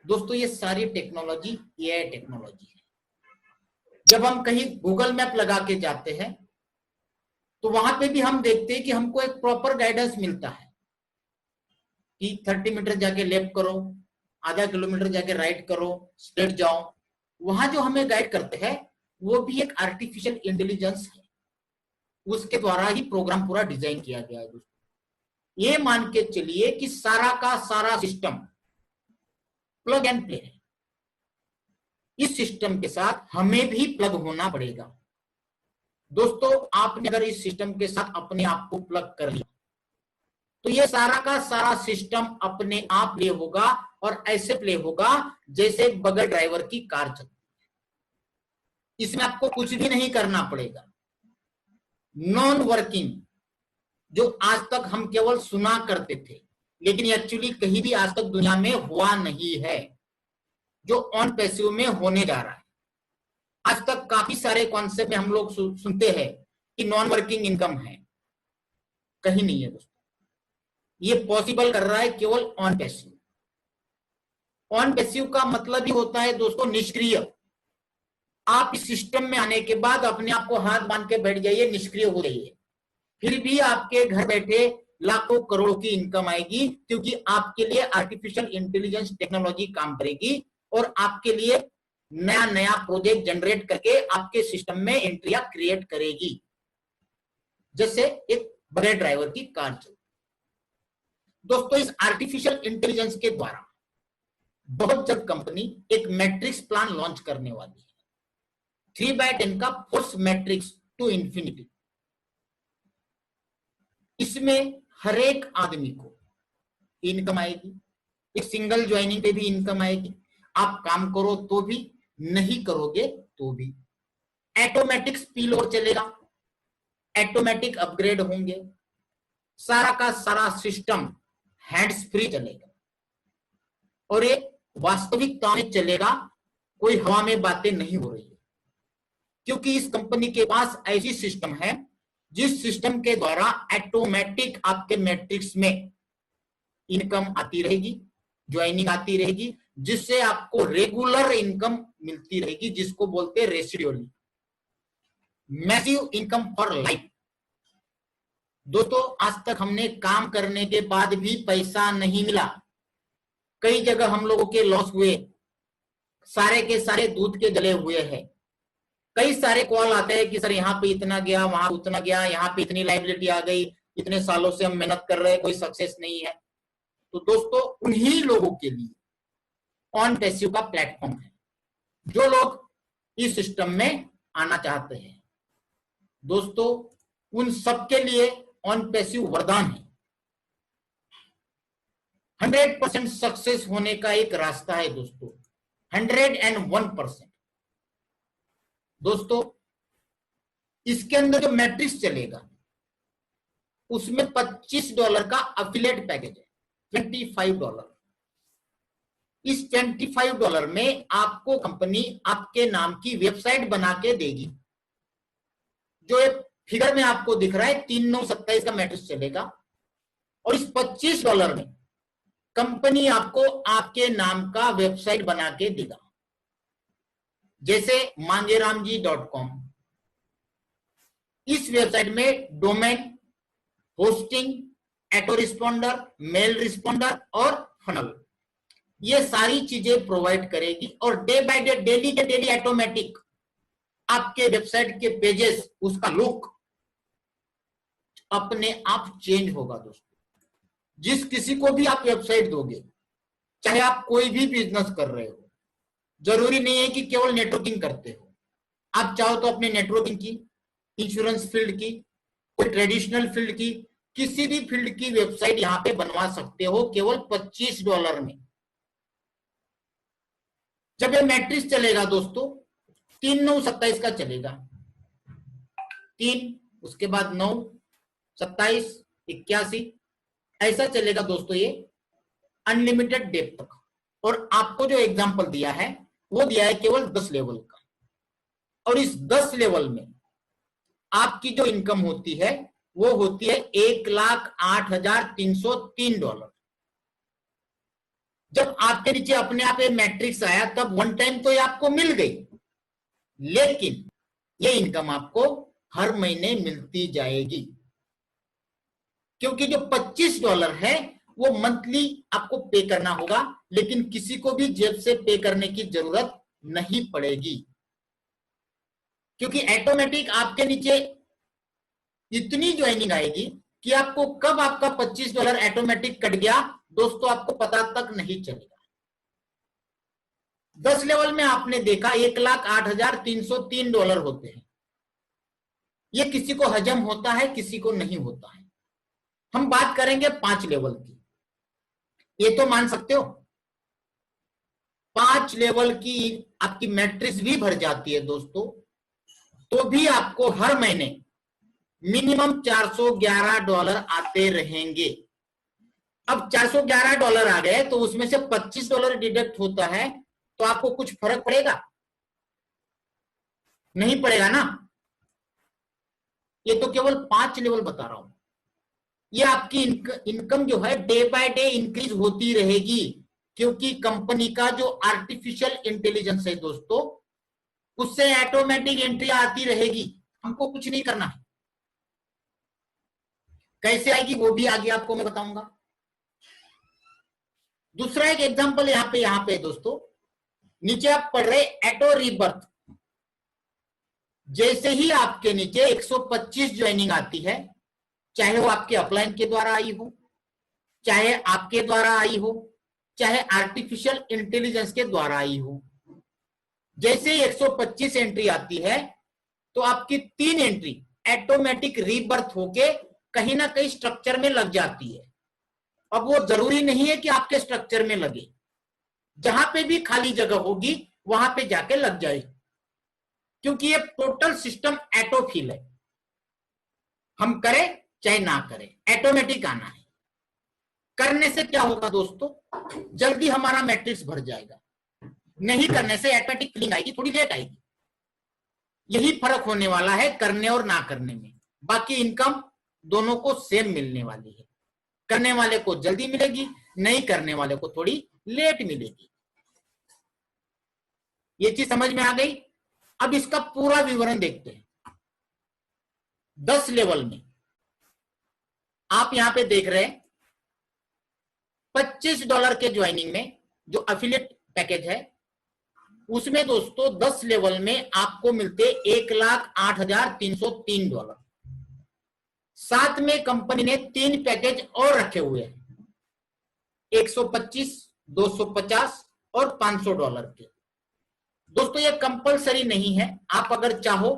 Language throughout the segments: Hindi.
दोस्तों ये सारी टेक्नोलॉजी एआई टेक्नोलॉजी है। जब हम कहीं गूगल मैप लगा के जाते हैं तो वहां पे भी हम देखते हैं कि हमको एक प्रॉपर गाइडेंस मिलता है कि 30 मीटर जाके लेफ्ट करो, आधा किलोमीटर जाके राइट करो, स्ट्रेट जाओ। वहां जो हमें गाइड करते हैं वो भी एक आर्टिफिशियल इंटेलिजेंस है, उसके द्वारा ही प्रोग्राम पूरा डिजाइन किया गया है। दोस्तों ये मान के चलिए कि सारा का सारा सिस्टम प्लग एंड प्ले है। इस सिस्टम के साथ हमें भी प्लग होना पड़ेगा। दोस्तों आपने अगर इस सिस्टम के साथ अपने आप को प्लग कर लिया तो ये सारा का सारा सिस्टम अपने आप प्ले होगा, और ऐसे प्ले होगा जैसे बगैर ड्राइवर की कार चलती है। इसमें आपको कुछ भी नहीं करना पड़ेगा। नॉन वर्किंग, जो आज तक हम केवल सुना करते थे लेकिन एक्चुअली कहीं भी आज तक दुनिया में हुआ नहीं है, जो ऑन पैसिव में होने जा रहा है। आज तक काफी सारे कॉन्सेप्ट में हम लोग सुनते हैं कि नॉन वर्किंग इनकम है, कहीं नहीं है दोस्तों। ये पॉसिबल कर रहा है केवल ऑन पैसिव। ऑन पैसिव का मतलब ही होता है दोस्तों निष्क्रिय। आप इस सिस्टम में आने के बाद अपने आप को हाथ बांध के बैठ जाइए, निष्क्रिय हो जाइए, फिर भी आपके घर बैठे लाखों करोड़ों की इनकम आएगी, क्योंकि आपके लिए आर्टिफिशियल इंटेलिजेंस टेक्नोलॉजी काम करेगी और आपके लिए नया नया प्रोजेक्ट जनरेट करके आपके सिस्टम में एंट्रियां क्रिएट करेगी, जैसे एक बड़े ड्राइवर की कार चलती। दोस्तों इस आर्टिफिशियल इंटेलिजेंस के द्वारा बहुत जल्द कंपनी एक मैट्रिक्स प्लान लॉन्च करने वाली है, 3/10 का फोर्स मैट्रिक्स टू इंफिनिटी। इसमें हर एक आदमी को इनकम आएगी, एक सिंगल ज्वाइनिंग पे भी इनकम आएगी, आप काम करो तो भी, नहीं करोगे तो भी। ऑटोमेटिक स्पिल ओवर चलेगा, ऑटोमेटिक अपग्रेड होंगे, सारा का सारा सिस्टम हैंड्स फ्री चलेगा और एक वास्तविकता में चलेगा, कोई हवा में बातें नहीं हो रही है। क्योंकि इस कंपनी के पास ऐसी सिस्टम है जिस सिस्टम के द्वारा ऑटोमेटिक आपके मैट्रिक्स में इनकम आती रहेगी, ज्वाइनिंग आती रहेगी, जिससे आपको रेगुलर इनकम मिलती रहेगी, जिसको बोलते हैं residual massive income for life. दोस्तों आज तक हमने काम करने के बाद भी पैसा नहीं मिला, कई जगह हम लोगों के लॉस हुए, सारे के सारे दूध के जले हुए हैं। कई सारे कॉल आते हैं कि सर यहाँ पे इतना गया, वहां उतना गया, यहाँ पे इतनी लायबिलिटी आ गई, इतने सालों से हम मेहनत कर रहे हैं, कोई सक्सेस नहीं है। तो दोस्तों उन्हीं लोगों के लिए ऑन पैसिव का प्लेटफॉर्म है, जो लोग इस सिस्टम में आना चाहते हैं। दोस्तों उन सबके लिए ऑन पैसिव वरदान है। 100% सक्सेस होने का एक रास्ता है दोस्तों, 101%। दोस्तों इसके अंदर जो मैट्रिक्स चलेगा उसमें $25 का अफिलिएट पैकेज है, $25। इस $25 में आपको कंपनी आपके नाम की वेबसाइट बना के देगी। जो एक फिगर में आपको दिख रहा है 3927 का मैट्रिक्स चलेगा, और इस $25 में कंपनी आपको आपके नाम का वेबसाइट बना के देगा, जैसे mangeramji.com। इस वेबसाइट में domain, hosting, auto responder, mail responder और फनल, ये सारी चीजें प्रोवाइड करेगी, और डे बाय डे, डेली के डेली ऑटोमेटिक आपके वेबसाइट के पेजेस, उसका लुक अपने आप चेंज होगा। दोस्तों जिस किसी को भी आप वेबसाइट दोगे, चाहे आप कोई भी बिजनेस कर रहे हो, जरूरी नहीं है कि केवल नेटवर्किंग करते हो, आप चाहो तो अपने नेटवर्किंग की, इंश्योरेंस फील्ड की, कोई ट्रेडिशनल फील्ड की, किसी भी फील्ड की वेबसाइट यहां पे बनवा सकते हो केवल $25 में। जब ये मैट्रिक्स चलेगा दोस्तों 3927 का चलेगा, 3 उसके बाद 9, 27, 81 ऐसा चलेगा दोस्तों, ये अनलिमिटेड डेप तक। और आपको जो एग्जांपल दिया है वो दिया है केवल 10 लेवल का, और इस 10 लेवल में आपकी जो इनकम होती है वो होती है $1,08,303। जब आपके नीचे अपने आप ये मैट्रिक्स आया तब वन टाइम तो ये आपको मिल गई, लेकिन ये इनकम आपको हर महीने मिलती जाएगी, क्योंकि जो $25 है वो मंथली आपको पे करना होगा, लेकिन किसी को भी जेब से पे करने की जरूरत नहीं पड़ेगी, क्योंकि ऑटोमेटिक आपके नीचे इतनी ज्वाइनिंग आएगी कि आपको कब आपका $25 ऑटोमेटिक कट गया दोस्तों आपको पता तक नहीं चलेगा। 10 लेवल में आपने देखा $1,08,303 होते हैं। ये किसी को हजम होता है, किसी को नहीं होता है। हम बात करेंगे 5 लेवल की। ये तो मान सकते हो 5 लेवल की आपकी मैट्रिक्स भी भर जाती है दोस्तों, तो भी आपको हर महीने मिनिमम $411 आते रहेंगे। अब $411 आ गए तो उसमें से $25 डिडक्ट होता है, तो आपको कुछ फर्क पड़ेगा? नहीं पड़ेगा ना। ये तो केवल 5 लेवल बता रहा हूं। ये आपकी इनकम जो है डे बाय डे इंक्रीज होती रहेगी, क्योंकि कंपनी का जो आर्टिफिशियल इंटेलिजेंस है दोस्तों, उससे ऑटोमेटिक एंट्री आती रहेगी, हमको कुछ नहीं करना है। कैसे आएगी वो भी आगे आपको मैं बताऊंगा। दूसरा एक एग्जांपल यहां पे दोस्तों, नीचे आप पढ़ रहे ऑटो रीबर्थ। जैसे ही आपके नीचे 125 ज्वाइनिंग आती है, चाहे वो आपके अपलाइन के द्वारा आई हो, चाहे आपके द्वारा आई हो, चाहे आर्टिफिशियल इंटेलिजेंस के द्वारा आई हो, जैसे ही 125 एंट्री आती है तो आपकी 3 एंट्री ऑटोमेटिक रीबर्थ होके कहीं ना कहीं स्ट्रक्चर में लग जाती है। अब वो जरूरी नहीं है कि आपके स्ट्रक्चर में लगे, जहां पे भी खाली जगह होगी वहां पे जाके लग जाए, क्योंकि ये टोटल सिस्टम ऑटोफिल है। हम करें चाहे ना करें, ऑटोमेटिक आना है। करने से क्या होगा दोस्तों, जल्दी हमारा मैट्रिक्स भर जाएगा। नहीं करने से ऑटोमेटिक फिलिंग आएगी, थोड़ी लेट आएगी। यही फर्क होने वाला है करने और ना करने में। बाकी इनकम दोनों को सेम मिलने वाली है। करने वाले को जल्दी मिलेगी, नहीं करने वाले को थोड़ी लेट मिलेगी। ये चीज समझ में आ गई। अब इसका पूरा विवरण देखते हैं। 10 लेवल में आप यहां पे देख रहे हैं $25 के ज्वाइनिंग में जो एफिलिएट पैकेज है, उसमें दोस्तों 10 लेवल में आपको मिलते $1,08,303। साथ में कंपनी ने 3 पैकेज और रखे हुए हैं, 125, 250 और $500 के। दोस्तों ये कंपलसरी नहीं है, आप अगर चाहो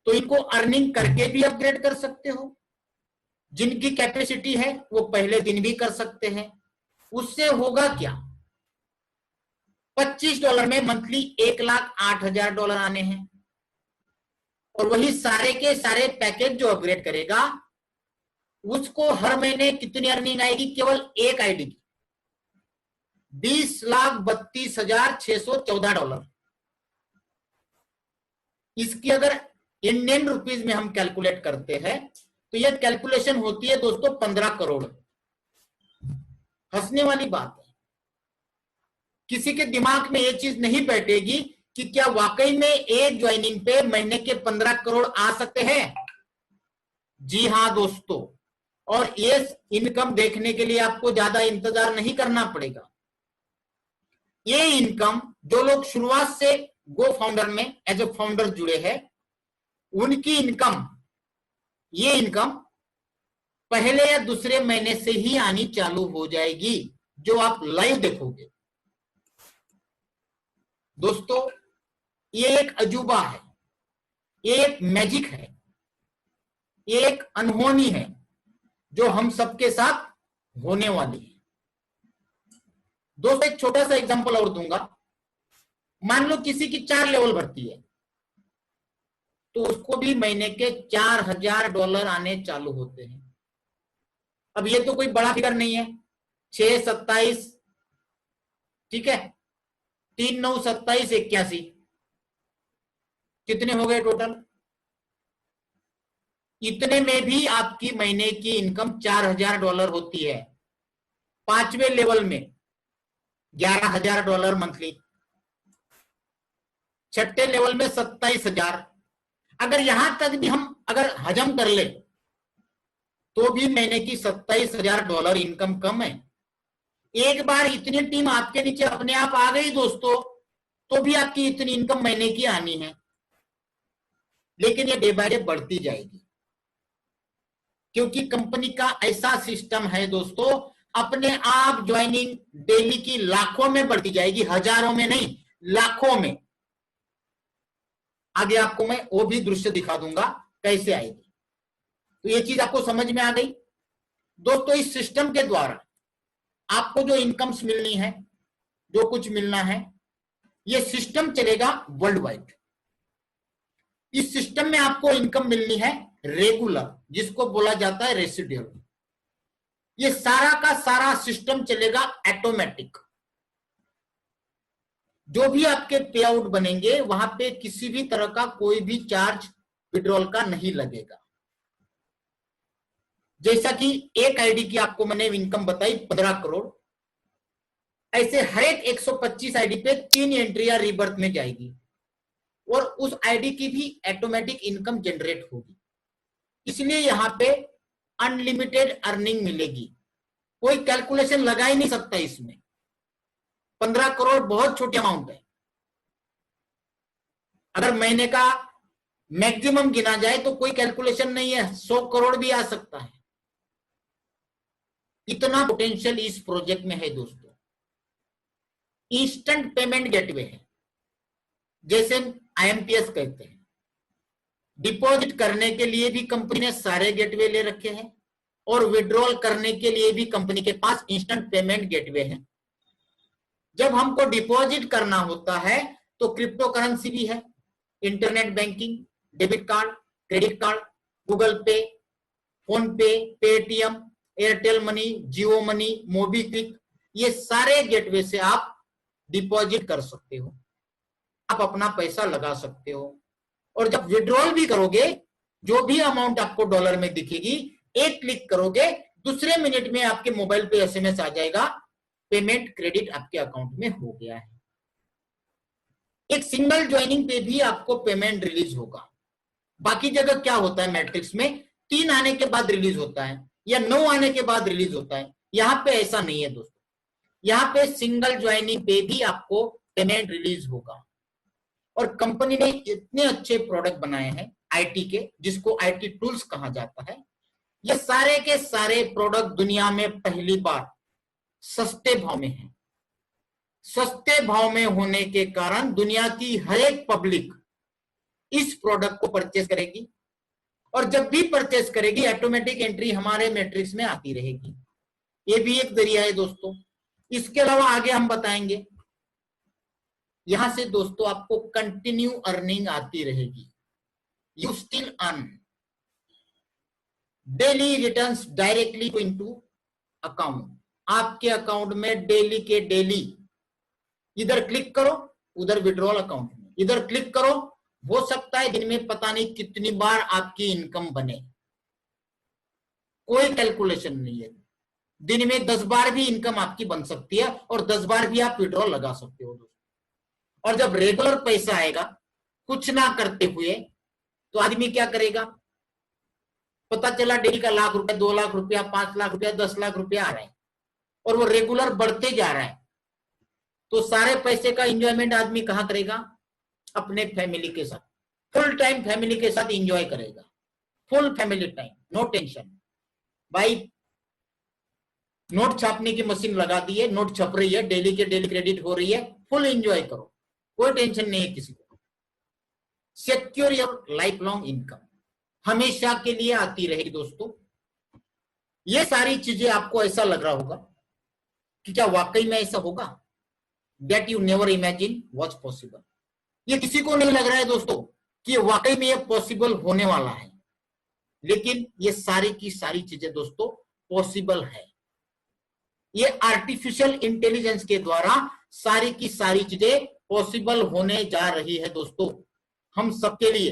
तो इनको अर्निंग करके भी अपग्रेड कर सकते हो। जिनकी कैपेसिटी है वो पहले दिन भी कर सकते हैं। उससे होगा क्या, $25 में मंथली $1,08,000 आने हैं, और वही सारे के सारे पैकेज जो अपग्रेड करेगा उसको हर महीने कितनी अर्निंग आएगी, केवल एक आईडी की $20,32,614। इसकी अगर इंडियन रुपीज में हम कैलकुलेट करते हैं तो यह कैलकुलेशन होती है दोस्तों 15 करोड़। हंसने वाली बात है, किसी के दिमाग में यह चीज नहीं बैठेगी कि क्या वाकई में एक ज्वाइनिंग पे महीने के 15 करोड़ आ सकते हैं। जी हाँ दोस्तों, और ये इनकम देखने के लिए आपको ज्यादा इंतजार नहीं करना पड़ेगा। ये इनकम जो लोग शुरुआत से गो फाउंडर में एज ए फाउंडर जुड़े हैं, उनकी इनकम, ये इनकम पहले या दूसरे महीने से ही आनी चालू हो जाएगी, जो आप लाइव देखोगे। दोस्तों ये एक अजूबा है, ये एक मैजिक है, ये एक अनहोनी है जो हम सबके साथ होने वाली है। दोस्तों एक छोटा सा एग्जांपल और दूंगा। मान लो किसी की 4 लेवल भरती है तो उसको भी महीने के $4,000 आने चालू होते हैं। अब ये तो कोई बड़ा फिगर नहीं है, 6, 27, ठीक है, 3, 9, 27, 81, कितने हो गए टोटल। इतने में भी आपकी महीने की इनकम $4,000 होती है 5वें लेवल में। $11,000 मंथली। छठे लेवल में 27,000। अगर यहां तक भी हम अगर हजम कर ले तो भी महीने की $27,000 इनकम कम है। एक बार इतनी टीम आपके नीचे अपने आप आ गई दोस्तों, तो भी आपकी इतनी इनकम महीने की आनी है, लेकिन ये डे बाय डे बढ़ती जाएगी, क्योंकि कंपनी का ऐसा सिस्टम है दोस्तों, अपने आप ज्वाइनिंग डेली की लाखों में बढ़ती जाएगी, हजारों में नहीं, लाखों में। आगे आपको मैं वो भी दृश्य दिखा दूंगा कैसे आएगी। तो ये चीज आपको समझ में आ गई दोस्तों। इस सिस्टम के द्वारा आपको जो इनकम्स मिलनी है, जो कुछ मिलना है, ये सिस्टम चलेगा वर्ल्ड वाइड। इस सिस्टम में आपको इनकम मिलनी है रेगुलर, जिसको बोला जाता है रेसिडुअल। ये सारा का सारा सिस्टम चलेगा ऑटोमेटिक। जो भी आपके पे आउट बनेंगे वहां पे किसी भी तरह का कोई भी चार्ज विड्रॉल का नहीं लगेगा। जैसा कि एक आईडी की आपको मैंने इनकम बताई 15 करोड़, ऐसे हर एक 125 आईडी पे 3 एंट्रियां रीबर्थ में जाएगी और उस आईडी की भी ऑटोमेटिक इनकम जनरेट होगी। इसलिए यहां पे अनलिमिटेड अर्निंग मिलेगी, कोई कैलकुलेशन लगा ही नहीं सकता इसमें। 15 करोड़ बहुत छोटी अमाउंट है। अगर महीने का मैक्सिमम गिना जाए तो कोई कैलकुलेशन नहीं है, 100 करोड़ भी आ सकता है। इतना पोटेंशियल इस प्रोजेक्ट में है दोस्तों। इंस्टेंट पेमेंट गेटवे है, जैसे आईएमपीएस कहते हैं। डिपॉजिट करने के लिए भी कंपनी ने सारे गेटवे ले रखे हैं और विड्रॉल करने के लिए भी कंपनी के पास इंस्टेंट पेमेंट गेटवे है। जब हमको डिपॉजिट करना होता है तो क्रिप्टो करेंसी भी है, internet banking, debit card, credit card, Google पे, फोन पे, पेटीएम, एयरटेल मनी, जियो मनी, मोबीक्विक, ये सारे गेटवे से आप डिपॉजिट कर सकते हो, आप अपना पैसा लगा सकते हो। और जब विड्रॉल भी करोगे, जो भी अमाउंट आपको डॉलर में दिखेगी, एक क्लिक करोगे, दूसरे मिनट में आपके मोबाइल पे एसएमएस आ जाएगा, पेमेंट क्रेडिट आपके अकाउंट में हो गया है। एक सिंगल ज्वाइनिंग पे भी आपको पेमेंट रिलीज होगा। बाकी जगह क्या होता है मैट्रिक्स में, 3 आने के बाद रिलीज होता है या 9 आने के बाद रिलीज होता है। यहां पे ऐसा नहीं है दोस्तों, यहां पे सिंगल ज्वाइनिंग पे भी आपको पेमेंट रिलीज होगा। और कंपनी ने इतने अच्छे प्रोडक्ट बनाए हैं आईटी के, जिसको आईटी टूल्स कहा जाता है। ये सारे के सारे प्रोडक्ट दुनिया में पहली बार सस्ते भाव में है। सस्ते भाव में होने के कारण दुनिया की हर एक पब्लिक इस प्रोडक्ट को परचेस करेगी, और जब भी परचेस करेगी ऑटोमेटिक एंट्री हमारे मैट्रिक्स में आती रहेगी। ये भी एक जरिया है दोस्तों। इसके अलावा आगे हम बताएंगे, यहां से दोस्तों आपको कंटिन्यू अर्निंग आती रहेगी। You still earn daily returns directly into account. आपके अकाउंट में डेली के डेली, इधर क्लिक करो उधर विड्रॉल अकाउंट में, इधर क्लिक करो, हो सकता है दिन में पता नहीं कितनी बार आपकी इनकम बने, कोई कैलकुलेशन नहीं है। दिन में 10 बार भी इनकम आपकी बन सकती है और 10 बार भी आप विड्रॉल लगा सकते हो दोस्तों। और जब रेगुलर पैसा आएगा कुछ ना करते हुए, तो आदमी क्या करेगा, पता चला डेली का लाख रुपया, 2 लाख रुपया, 5 लाख रुपया, 10 लाख रुपया आ रहा है और वो रेगुलर बढ़ते जा रहा है, तो सारे पैसे का एंजॉयमेंट आदमी कहां करेगा, अपने फैमिली के साथ, फुल टाइम फैमिली के साथ एंजॉय करेगा, full family time, no tension. भाई नोट छापने की मशीन लगा दी है, नोट छप रही है, डेली के डेली क्रेडिट हो रही है, फुल एंजॉय करो, कोई टेंशन नहीं है किसी को। Secure your life long income, हमेशा के लिए आती रहेगी दोस्तों। ये सारी चीजें आपको ऐसा लग रहा होगा कि क्या वाकई में ऐसा होगा, that you never imagine was possible. ये किसी को नहीं लग रहा है दोस्तों कि ये वाकई में ये पॉसिबल होने वाला है, लेकिन ये सारी की सारी चीजें दोस्तों पॉसिबल है। ये आर्टिफिशियल इंटेलिजेंस के द्वारा सारी की सारी चीजें पॉसिबल होने जा रही है दोस्तों, हम सबके लिए।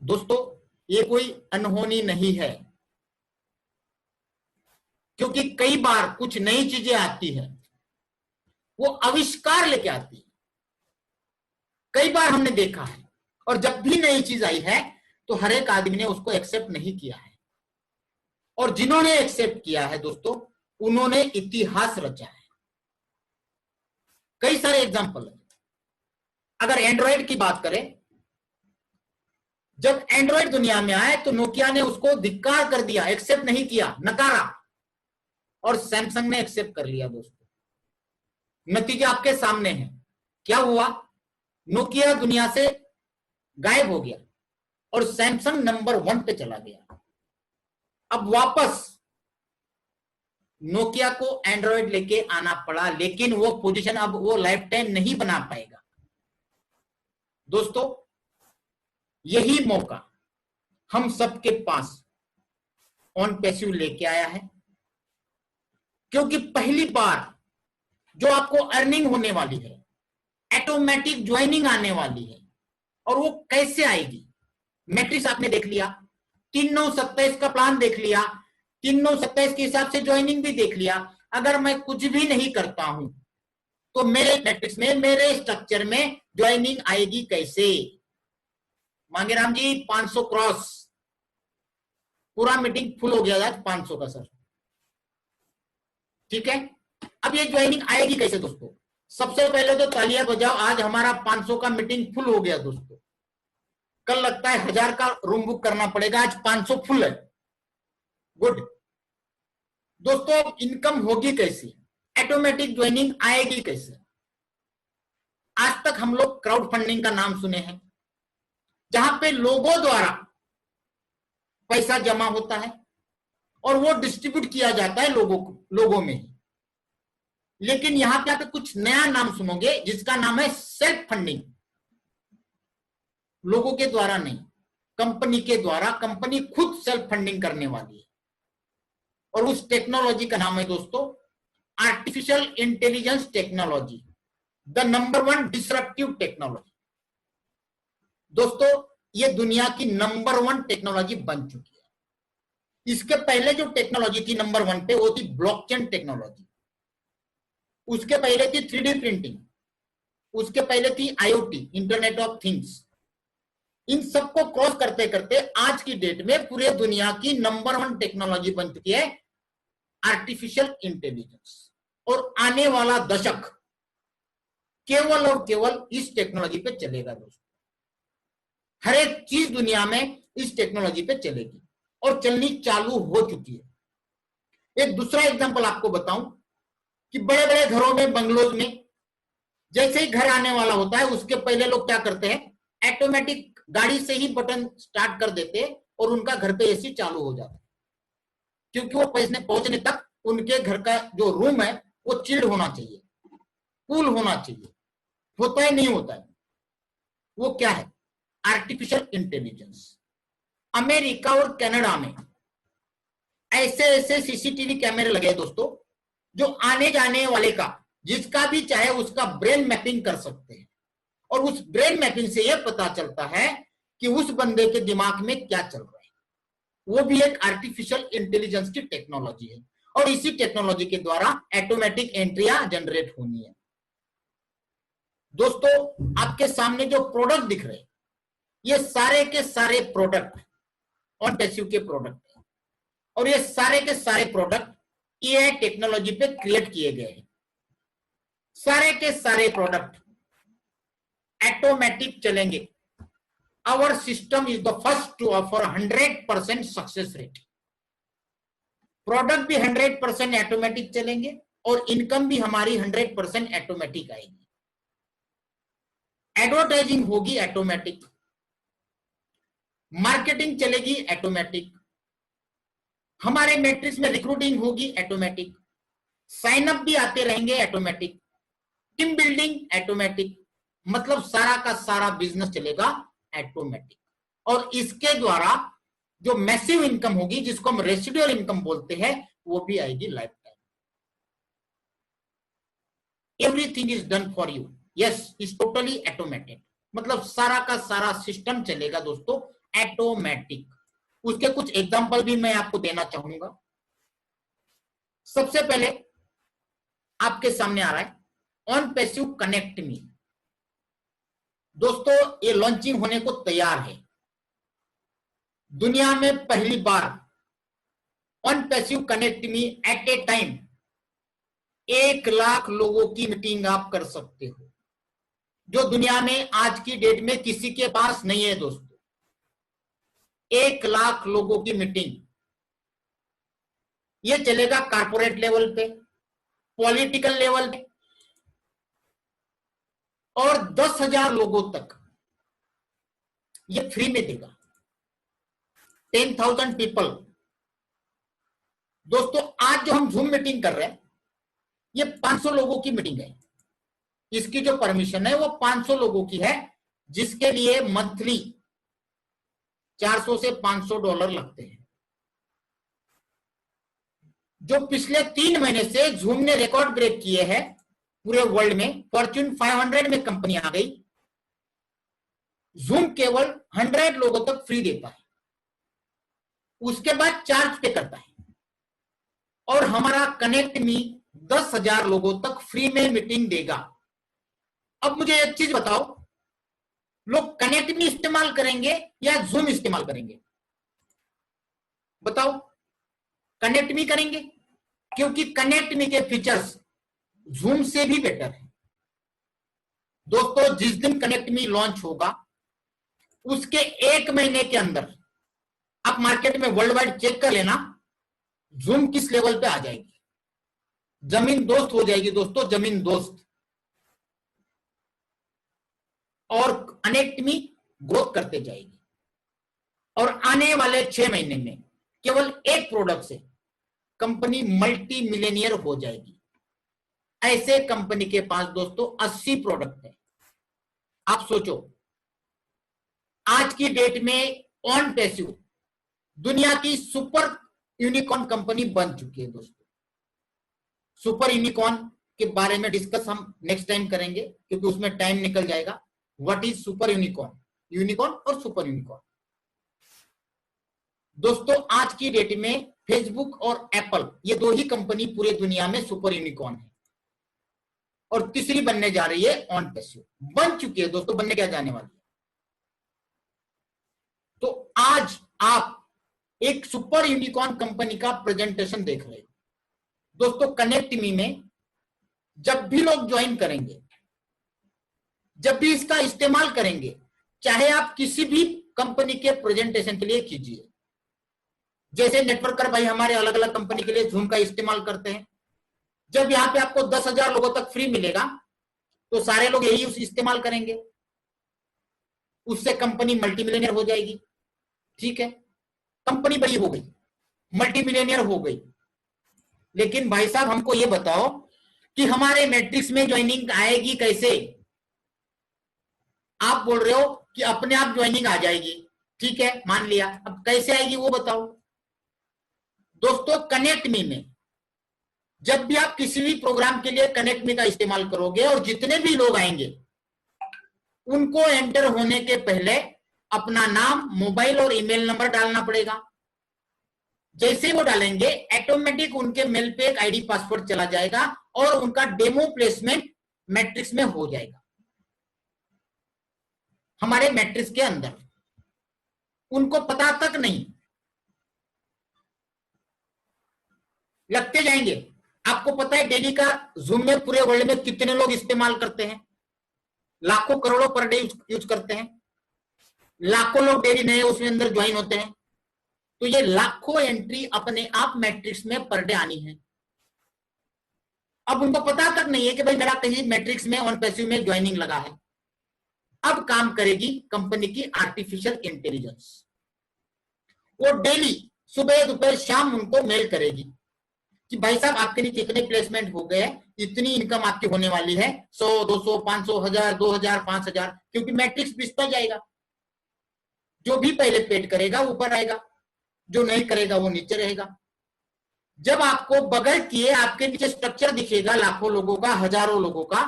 दोस्तों ये कोई अनहोनी नहीं है, क्योंकि कई बार कुछ नई चीजें आती है, वो आविष्कार लेके आती है, कई बार हमने देखा है। और जब भी नई चीज आई है तो हर एक आदमी ने उसको एक्सेप्ट नहीं किया है, और जिन्होंने एक्सेप्ट किया है दोस्तों, उन्होंने इतिहास रचा है। कई सारे एग्जांपल है। अगर एंड्रॉयड की बात करें, जब एंड्रॉयड दुनिया में आए तो नोकिया ने उसको धिक्कार कर दिया, एक्सेप्ट नहीं किया, नकारा, और सैमसंग ने एक्सेप्ट कर लिया दोस्तों। नतीजा आपके सामने है। क्या हुआ? नोकिया दुनिया से गायब हो गया और सैमसंग नंबर 1 पे चला गया। अब वापस नोकिया को एंड्रॉयड लेके आना पड़ा, लेकिन वो पोजीशन अब वो लाइफ टाइम नहीं बना पाएगा। दोस्तों, यही मौका हम सबके पास ऑन पैसिव लेके आया है, क्योंकि पहली बार जो आपको अर्निंग होने वाली है, ऑटोमेटिक ज्वाइनिंग आने वाली है। और वो कैसे आएगी? मैट्रिक्स आपने देख लिया, 3927 का प्लान देख लिया, 3927 के हिसाब से ज्वाइनिंग भी देख लिया। अगर मैं कुछ भी नहीं करता हूं तो मेरे मैट्रिक्स में, मेरे स्ट्रक्चर में ज्वाइनिंग आएगी कैसे? मांगेराम जी 500 क्रॉस, पूरा मीटिंग फुल हो गया आज 500 का सर, ठीक है। अब ये ज्वाइनिंग आएगी कैसे दोस्तों? सबसे पहले तो तालियां बजाओ, आज हमारा 500 का मीटिंग फुल हो गया दोस्तों। कल लगता है 1000 का रूम बुक करना पड़ेगा, आज 500 फुल है। गुड दोस्तों, इनकम होगी कैसी? ऑटोमेटिक ज्वाइनिंग आएगी कैसे? आज तक हम लोग क्राउड फंडिंग का नाम सुने हैं, जहां पे लोगों द्वारा पैसा जमा होता है और वो डिस्ट्रीब्यूट किया जाता है लोगों में ही। लेकिन यहां पे आप कुछ नया नाम सुनोगे जिसका नाम है सेल्फ फंडिंग। लोगों के द्वारा नहीं, कंपनी के द्वारा, कंपनी खुद सेल्फ फंडिंग करने वाली है। और उस टेक्नोलॉजी का नाम है दोस्तों artificial intelligence technology, the number 1 disruptive technology. दोस्तों, ये दुनिया की नंबर 1 टेक्नोलॉजी बन चुकी है। इसके पहले जो टेक्नोलॉजी थी नंबर 1 पे, वो थी ब्लॉकचेन टेक्नोलॉजी। उसके पहले थी 3D प्रिंटिंग, उसके पहले थी IoT, इंटरनेट ऑफ थिंग्स। इन सबको क्रॉस करते करते आज की डेट में पूरे दुनिया की नंबर 1 टेक्नोलॉजी बन चुकी है आर्टिफिशियल इंटेलिजेंस। और आने वाला दशक केवल और केवल इस टेक्नोलॉजी पे चलेगा दोस्तों। हर एक चीज दुनिया में इस टेक्नोलॉजी पे चलेगी और चलनी चालू हो चुकी है। एक दूसरा एग्जांपल आपको बताऊं कि बड़े बड़े घरों में, बंगलोज में, जैसे ही घर आने वाला होता है उसके पहले लोग क्या करते हैं, ऑटोमेटिक गाड़ी से ही बटन स्टार्ट कर देते और उनका घर पे एसी चालू हो जाता है, क्योंकि वो पहुंचने तक उनके घर का जो रूम है वो चिल्ड होना चाहिए, कूल होना चाहिए। होता है, नहीं होता है। वो क्या है? Artificial intelligence. अमेरिका और कनाडा में ऐसे ऐसे सीसीटीवी कैमरे लगे दोस्तों, जो आने जाने वाले का, जिसका भी चाहे उसका ब्रेन मैपिंग कर सकते हैं। और उस ब्रेन मैपिंग से यह पता चलता है कि उस बंदे के दिमाग में क्या चल रहा है। वो भी एक आर्टिफिशियल इंटेलिजेंस की टेक्नोलॉजी है, और इसी टेक्नोलॉजी के द्वारा ऑटोमेटिक एंट्रियां जनरेट होनी है। दोस्तों, आपके सामने जो प्रोडक्ट दिख रहे हैं, ये सारे के सारे प्रोडक्ट ऑन पैसिव के प्रोडक्ट हैं, और ये सारे के सारे प्रोडक्ट एआई टेक्नोलॉजी पे क्रिएट किए गए हैं। सारे के सारे प्रोडक्ट ऑटोमेटिक चलेंगे। Our system is the first to offer 100% success rate. Product भी 100% ऑटोमेटिक चलेंगे और इनकम भी हमारी 100% ऑटोमेटिक आएगी। एडवर्टाइजिंग होगी ऑटोमेटिक, मार्केटिंग चलेगी ऑटोमेटिक, हमारे मैट्रिक्स में रिक्रूटिंग होगी ऑटोमेटिक, साइन अप भी आते रहेंगे ऑटोमेटिक, टीम बिल्डिंग ऑटोमेटिक, मतलब सारा का सारा बिजनेस चलेगा ऑटोमेटिक। और इसके द्वारा जो मैसिव इनकम होगी, जिसको हम रेसिडुअल इनकम बोलते हैं, वो भी आएगी life time. Everything is done for you, yes, is totally automated, मतलब सारा का सारा सिस्टम चलेगा दोस्तों ऑटोमेटिक। उसके कुछ एग्जांपल भी मैं आपको देना चाहूंगा। सबसे पहले आपके सामने आ रहा है ऑन पैसिव कनेक्ट मी। दोस्तों ये लॉन्चिंग होने को तैयार है। दुनिया में पहली बार on passive connect me at a time 1 lakh लोगों की मीटिंग आप कर सकते हो, जो दुनिया में आज की डेट में किसी के पास नहीं है दोस्तों। 1 लाख लोगों की मीटिंग, ये चलेगा कारपोरेट लेवल पे, पॉलिटिकल लेवल पे, और 10,000 लोगों तक ये फ्री में देगा। 10,000 पीपल। दोस्तों आज जो हम जूम मीटिंग कर रहे हैं ये 500 लोगों की मीटिंग है। इसकी जो परमिशन है वो 500 लोगों की है, जिसके लिए मंथली $400 से $500 लगते हैं। जो पिछले 3 महीने से जूम ने रिकॉर्ड ब्रेक किए हैं पूरे वर्ल्ड में, फॉर्च्यून 500 में कंपनी आ गई। जूम केवल 100 लोगों तक फ्री देता है, उसके बाद चार्ज पे करता है। और हमारा कनेक्ट मी 10,000 लोगों तक फ्री में मीटिंग देगा। अब मुझे एक चीज बताओ, लोग कनेक्ट मी इस्तेमाल करेंगे या जूम इस्तेमाल करेंगे? बताओ। कनेक्ट मी करेंगे, क्योंकि कनेक्ट मी के फीचर्स जूम से भी बेटर है। दोस्तों जिस दिन कनेक्ट मी लॉन्च होगा उसके 1 महीने के अंदर आप मार्केट में वर्ल्ड वाइड चेक कर लेना, जूम किस लेवल पे आ जाएगी। जमीन दोस्त हो जाएगी दोस्तों, जमीन दोस्त। और कनेक्ट मी ग्रोथ करते जाएगी, और आने वाले 6 महीने में केवल एक प्रोडक्ट से कंपनी मल्टी मिलियनियर हो जाएगी। ऐसे कंपनी के पास दोस्तों 80 प्रोडक्ट है। आप सोचो, आज की डेट में ऑन पैसिव दुनिया की सुपर यूनिकॉर्न कंपनी बन चुकी है दोस्तों। सुपर यूनिकॉर्न के बारे में डिस्कस हम नेक्स्ट टाइम करेंगे, क्योंकि उसमें टाइम निकल जाएगा। What is super unicorn, unicorn और सुपर यूनिकॉर्न। दोस्तों आज की डेट में फेसबुक और एप्पल, ये 2 ही कंपनी पूरे दुनिया में सुपर यूनिकॉर्न है, और तीसरी बनने जा रही है ऑन पैसिव। बन चुकी है दोस्तों, बनने क्या जाने वाली है। तो आज आप एक सुपर यूनिकॉर्न कंपनी का प्रेजेंटेशन देख रहे हो दोस्तों। कनेक्ट मी में जब भी लोग ज्वाइन करेंगे, जब भी इसका इस्तेमाल करेंगे, चाहे आप किसी भी कंपनी के प्रेजेंटेशन के लिए कीजिए, जैसे नेटवर्कर भाई हमारे अलग अलग कंपनी के लिए जूम का इस्तेमाल करते हैं। जब यहाँ पे आपको 10,000 लोगों तक फ्री मिलेगा तो सारे लोग यही इस्तेमाल करेंगे, उससे कंपनी मल्टी मिलियनियर हो जाएगी। ठीक है, कंपनी बड़ी हो गई, मल्टी मिलियनियर हो गई। लेकिन भाई साहब हमको ये बताओ कि हमारे मैट्रिक्स में ज्वाइनिंग आएगी कैसे? आप बोल रहे हो कि अपने आप ज्वाइनिंग आ जाएगी, ठीक है मान लिया, अब कैसे आएगी वो बताओ। दोस्तों कनेक्ट मी में जब भी आप किसी भी प्रोग्राम के लिए कनेक्ट मी का इस्तेमाल करोगे, और जितने भी लोग आएंगे उनको एंटर होने के पहले अपना नाम, मोबाइल और ईमेल नंबर डालना पड़ेगा। जैसे वो डालेंगे ऑटोमेटिक उनके मेल पे एक आईडी पासवर्ड चला जाएगा, और उनका डेमो प्लेसमेंट मैट्रिक्स में हो जाएगा। हमारे मैट्रिक्स के अंदर उनको पता तक नहीं, लगते जाएंगे। आपको पता है डेली का जूम में पूरे वर्ल्ड में कितने लोग इस्तेमाल करते हैं? लाखों करोड़ों पर डे यूज करते हैं। लाखों लोग डेली नए उसमें अंदर ज्वाइन होते हैं। तो ये लाखों एंट्री अपने आप मैट्रिक्स में पर डे आनी है। अब उनको पता तक नहीं है कि भाई मेरा कहीं मैट्रिक्स में ऑन पैसिव में ज्वाइनिंग लगा है। अब काम करेगी कंपनी की आर्टिफिशियल इंटेलिजेंस। वो डेली सुबह दोपहर शाम उनको मेल करेगी कि भाई साहब आपके लिए कितने प्लेसमेंट हो गए, इतनी इनकम आपकी होने वाली है, 100, 200, 500, 1000, 2000, 5000, क्योंकि मैट्रिक्स बिछता जाएगा। जो भी पहले पेड करेगा ऊपर आएगा, जो नहीं करेगा वो नीचे रहेगा। जब आपको बगैर किए आपके नीचे स्ट्रक्चर दिखेगा लाखों लोगों का, हजारों लोगों का,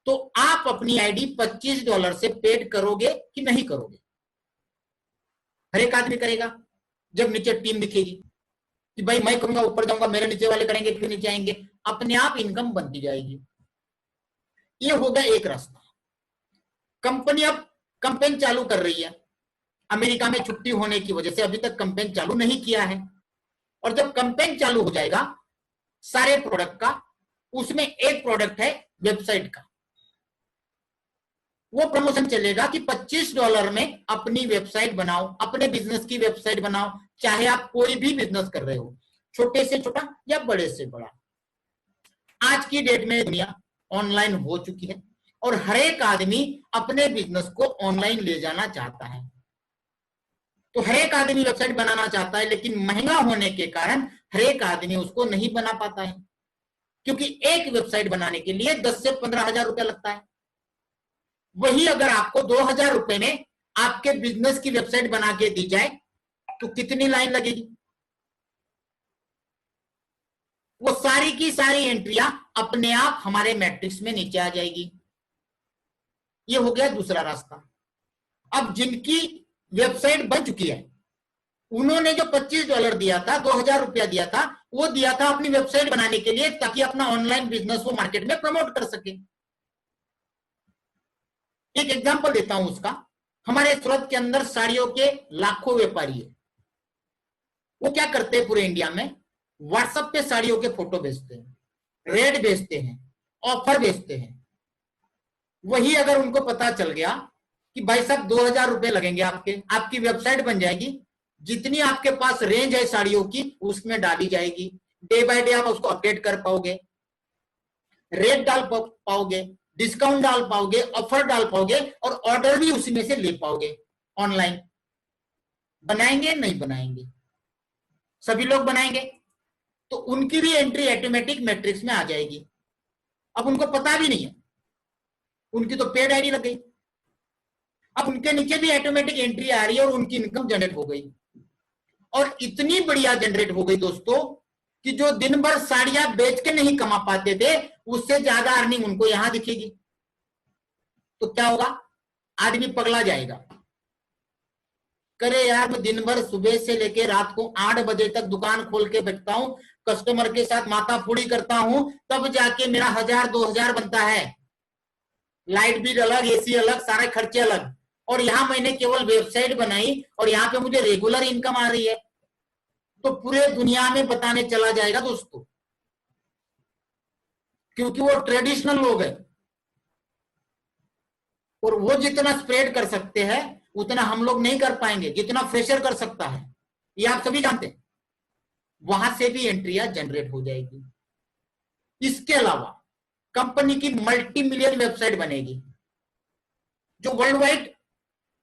तो आप अपनी आईडी $25 से पेड करोगे कि नहीं करोगे? हर एक आदमी करेगा जब नीचे टीम दिखेगी। कि भाई मैं करूंगा ऊपर जाऊंगा, मेरे नीचे वाले करेंगे फिर नीचे आएंगे, अपने आप इनकम बनती जाएगी। ये हो गया एक रास्ता। कंपनी अब कैंपेन चालू कर रही है, अमेरिका में छुट्टी होने की वजह से अभी तक कैंपेन चालू नहीं किया है, और जब कैंपेन चालू हो जाएगा सारे प्रोडक्ट का, उसमें एक प्रोडक्ट है वेबसाइट का, वो प्रमोशन चलेगा कि $25 में अपनी वेबसाइट बनाओ, अपने बिजनेस की वेबसाइट बनाओ, चाहे आप कोई भी बिजनेस कर रहे हो, छोटे से छोटा या बड़े से बड़ा। आज की डेट में दुनिया ऑनलाइन हो चुकी है और हर एक आदमी अपने बिजनेस को ऑनलाइन ले जाना चाहता है। तो हर एक आदमी वेबसाइट बनाना चाहता है, लेकिन महंगा होने के कारण हर एक आदमी उसको नहीं बना पाता है, क्योंकि एक वेबसाइट बनाने के लिए 10 से 15 हजार रुपया लगता है। वही अगर आपको 2000 रुपए में आपके बिजनेस की वेबसाइट बना के दी जाए तो कितनी लाइन लगेगी? वो सारी की सारी एंट्रियां अपने आप हमारे मैट्रिक्स में नीचे आ जाएगी। ये हो गया दूसरा रास्ता। अब जिनकी वेबसाइट बन चुकी है, उन्होंने जो $25 दिया था, 2000 रुपया दिया था, वो दिया था अपनी वेबसाइट बनाने के लिए, ताकि अपना ऑनलाइन बिजनेस वो मार्केट में प्रमोट कर सके। एक एग्जांपल देता हूं उसका। हमारे सूरत के अंदर साड़ियों के लाखों व्यापारी है। वो क्या करते हैं, पूरे इंडिया में व्हाट्सएप पे साड़ियों के फोटो भेजते हैं, रेट भेजते हैं, ऑफर भेजते हैं। वही अगर उनको पता चल गया कि भाई साहब 2000 रुपए लगेंगे आपके, आपकी वेबसाइट बन जाएगी, जितनी आपके पास रेंज है साड़ियों की उसमें डाली जाएगी, डे बाय डे आप उसको अपडेट कर पाओगे, रेट डाल पाओगे, डिस्काउंट डाल पाओगे, ऑफर डाल पाओगे, और ऑर्डर भी उसी में से ले पाओगे ऑनलाइन। बनाएंगे नहीं बनाएंगे? सभी लोग बनाएंगे, तो उनकी भी एंट्री ऑटोमेटिक मैट्रिक्स में आ जाएगी। अब उनको पता भी नहीं है, उनकी तो पेड आईडी लग गई, अब उनके नीचे भी ऑटोमेटिक एंट्री आ रही है और उनकी इनकम जनरेट हो गई। और इतनी बढ़िया जनरेट हो गई दोस्तों कि जो दिन भर साड़ियां बेच के नहीं कमा पाते थे, उससे ज्यादा अर्निंग उनको यहां दिखेगी। तो क्या होगा? आदमी पगला जाएगा, करे यार मैं दिन भर सुबह से लेके रात को 8 बजे तक दुकान खोल के बैठता हूं, कस्टमर के साथ माथाफोड़ी करता हूं, तब जाके मेरा 1000-2000 बनता है, लाइट बिल अलग, एसी अलग, सारे खर्चे अलग, और यहां मैंने केवल वेबसाइट बनाई और यहां पे मुझे रेगुलर इनकम आ रही है। तो पूरे दुनिया में बताने चला जाएगा दोस्तों, क्योंकि वो ट्रेडिशनल लोग हैं, और वो जितना स्प्रेड कर सकते हैं उतना हम लोग नहीं कर पाएंगे, जितना फ्रेशर कर सकता है, ये आप सभी जानते हैं। वहां से भी एंट्रियां जनरेट हो जाएगी। इसके अलावा कंपनी की मल्टी मिलियन वेबसाइट बनेगी, जो वर्ल्ड वाइड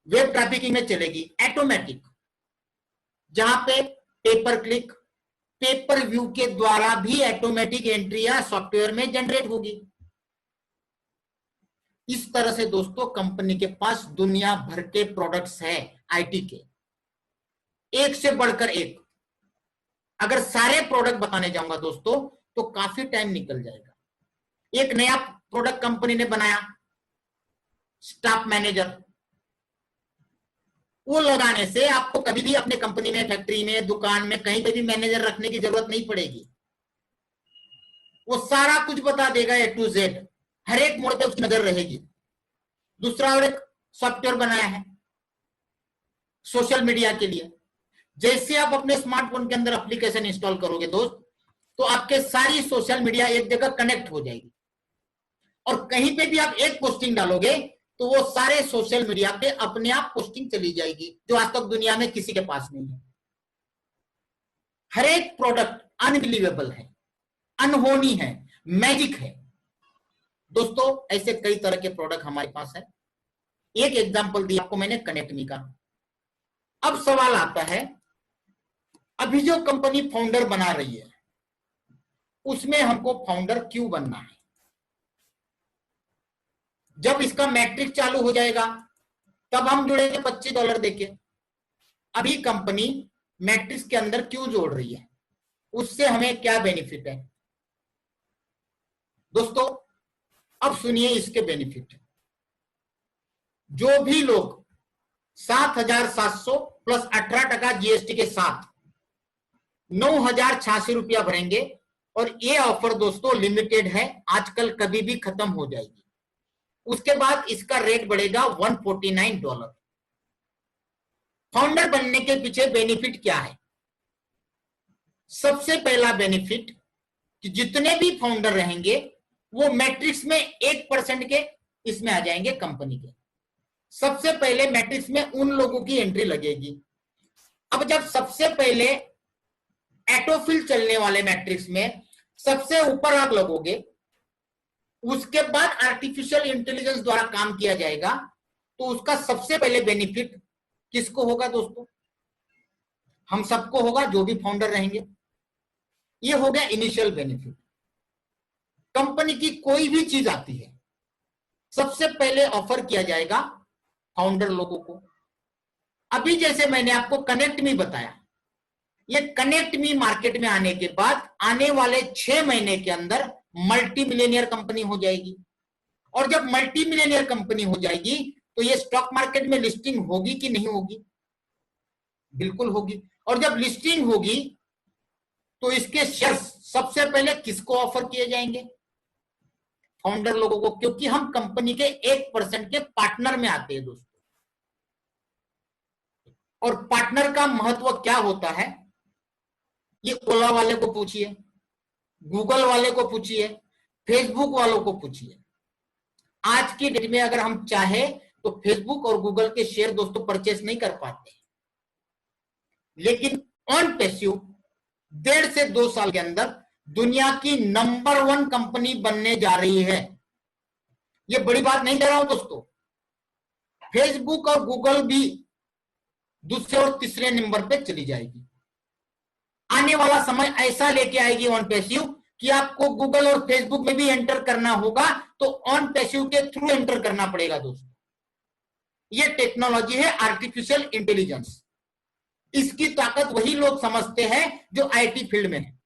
वेब ट्रैफिकिंग में चलेगी, ऑटोमेटिक, जहां पे पेपर क्लिक, पेपर व्यू के द्वारा भी ऑटोमेटिक एंट्रियां सॉफ्टवेयर में जनरेट होगी। इस तरह से दोस्तों कंपनी के पास दुनिया भर के प्रोडक्ट्स है आईटी के, एक से बढ़कर एक। अगर सारे प्रोडक्ट बताने जाऊंगा दोस्तों तो काफी टाइम निकल जाएगा। एक नया प्रोडक्ट कंपनी ने बनाया, स्टाफ मैनेजर, वो लगाने से आपको कभी भी अपने कंपनी में, फैक्ट्री में, दुकान में, कहीं पे भी मैनेजर रखने की जरूरत नहीं पड़ेगी। वो सारा कुछ बता देगा A to Z, हर एक मोड़ पे उसकी नजर रहेगी। दूसरा और एक सॉफ्टवेयर बनाया है सोशल मीडिया के लिए। जैसे आप अपने स्मार्टफोन के अंदर एप्लीकेशन इंस्टॉल करोगे दोस्त, तो आपके सारी सोशल मीडिया एक जगह कनेक्ट हो जाएगी, और कहीं पे भी आप एक पोस्टिंग डालोगे तो वो सारे सोशल मीडिया पे अपने आप पोस्टिंग चली जाएगी, जो आज तक दुनिया में किसी के पास नहीं है। हर एक प्रोडक्ट अनबिलीवेबल है, अनहोनी है, मैजिक है दोस्तों। ऐसे कई तरह के प्रोडक्ट हमारे पास है। एक एग्जांपल दिया आपको मैंने कनेक्टमी का। अब सवाल आता है, अभी जो कंपनी फाउंडर बना रही है उसमें हमको फाउंडर क्यों बनना है? जब इसका मैट्रिक चालू हो जाएगा तब हम जुड़ेंगे $25 देके। अभी कंपनी मैट्रिक्स के अंदर क्यों जोड़ रही है, उससे हमें क्या बेनिफिट है दोस्तों? अब सुनिए इसके बेनिफिट। जो भी लोग 7,700 प्लस 18% जीएसटी के साथ ₹9,086 भरेंगे और ये ऑफर दोस्तों लिमिटेड है, आजकल कभी भी खत्म हो जाएगी। उसके बाद इसका रेट बढ़ेगा $149। फाउंडर बनने के पीछे बेनिफिट क्या है? सबसे पहला बेनिफिट कि जितने भी फाउंडर रहेंगे वो मैट्रिक्स में 1% के इसमें आ जाएंगे कंपनी के। सबसे पहले मैट्रिक्स में उन लोगों की एंट्री लगेगी। अब जब सबसे पहले एटोफिल चलने वाले मैट्रिक्स में सबसे ऊपर आप लगोगे, उसके बाद आर्टिफिशियल इंटेलिजेंस द्वारा काम किया जाएगा, तो उसका सबसे पहले बेनिफिट किसको होगा दोस्तों? हम सबको होगा, जो भी फाउंडर रहेंगे। ये हो गया इनिशियल बेनिफिट। कंपनी की कोई भी चीज आती है, सबसे पहले ऑफर किया जाएगा फाउंडर लोगों को। अभी जैसे मैंने आपको कनेक्ट मी बताया, ये कनेक्ट मी मार्केट में आने के बाद आने वाले 6 महीने के अंदर मल्टी मिलियनियर कंपनी हो जाएगी। और जब मल्टी मिलियनियर कंपनी हो जाएगी तो ये स्टॉक मार्केट में लिस्टिंग होगी कि नहीं होगी? बिल्कुल होगी। और जब लिस्टिंग होगी तो इसके शेयर्स सबसे पहले किसको ऑफर किए जाएंगे? फाउंडर लोगों को, क्योंकि हम कंपनी के 1% के पार्टनर में आते हैं दोस्तों। और पार्टनर का महत्व क्या होता है, ये ओला वाले को पूछिए, गूगल वाले को पूछिए, फेसबुक वालों को पूछिए। आज की डेट में अगर हम चाहे तो फेसबुक और गूगल के शेयर दोस्तों परचेस नहीं कर पाते, लेकिन ऑन पैसिव 1.5 से 2 साल के अंदर दुनिया की नंबर 1 कंपनी बनने जा रही है। ये बड़ी बात नहीं कह रहा हूं दोस्तों। फेसबुक और गूगल भी दूसरे और तीसरे नंबर पे चली जाएगी। आने वाला समय ऐसा लेके आएगी ऑन पैसिव कि आपको गूगल और फेसबुक में भी एंटर करना होगा तो ऑन पैसिव के थ्रू एंटर करना पड़ेगा दोस्तों। ये टेक्नोलॉजी है आर्टिफिशियल इंटेलिजेंस। इसकी ताकत वही लोग समझते हैं जो आईटी फील्ड में है।